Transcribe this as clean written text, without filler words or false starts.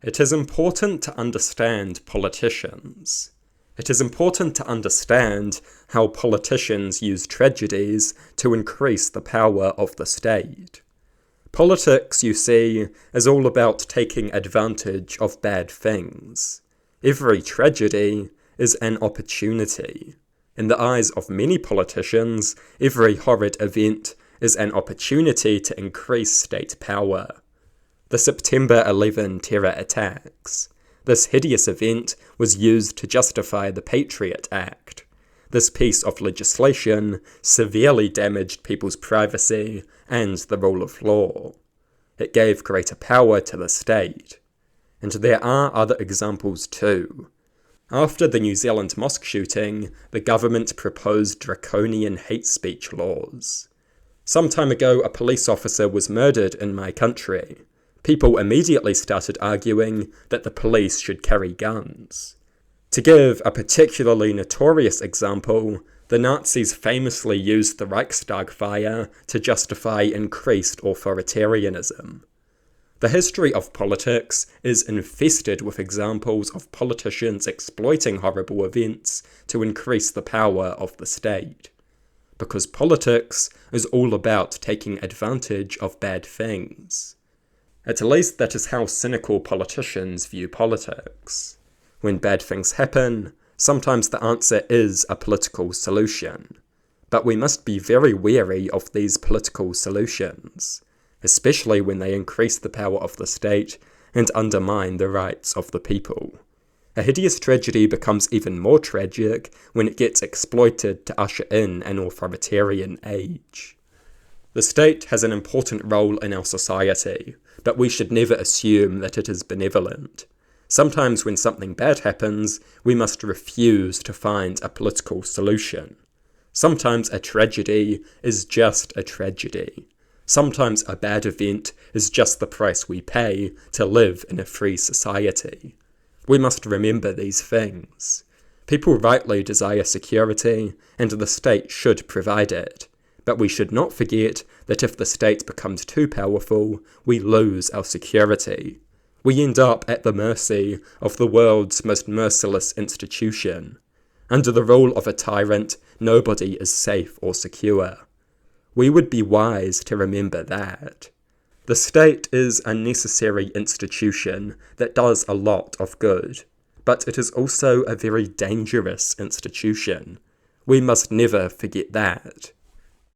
It is important to understand politicians. It is important to understand how politicians use tragedies to increase the power of the state. Politics, you see, is all about taking advantage of bad things. Every tragedy is an opportunity. In the eyes of many politicians, every horrid event is an opportunity to increase state power. The September 11 terror attacks. This hideous event was used to justify the Patriot Act. This piece of legislation severely damaged people's privacy and the rule of law. It gave greater power to the state. And there are other examples too. After the New Zealand mosque shooting, the government proposed draconian hate speech laws. Some time ago, a police officer was murdered in my country. People immediately started arguing that the police should carry guns. To give a particularly notorious example, the Nazis famously used the Reichstag fire to justify increased authoritarianism. The history of politics is infested with examples of politicians exploiting horrible events to increase the power of the state. Because politics is all about taking advantage of bad things. At least that is how cynical politicians view politics. When bad things happen, sometimes the answer is a political solution. But we must be very wary of these political solutions, especially when they increase the power of the state and undermine the rights of the people. A hideous tragedy becomes even more tragic when it gets exploited to usher in an authoritarian age. The state has an important role in our society, but we should never assume that it is benevolent. Sometimes when something bad happens, we must refuse to find a political solution. Sometimes a tragedy is just a tragedy. Sometimes a bad event is just the price we pay to live in a free society. We must remember these things. People rightly desire security, and the state should provide it. But we should not forget that if the state becomes too powerful, we lose our security. We end up at the mercy of the world's most merciless institution. Under the rule of a tyrant, nobody is safe or secure. We would be wise to remember that. The state is a necessary institution that does a lot of good, but it is also a very dangerous institution. We must never forget that.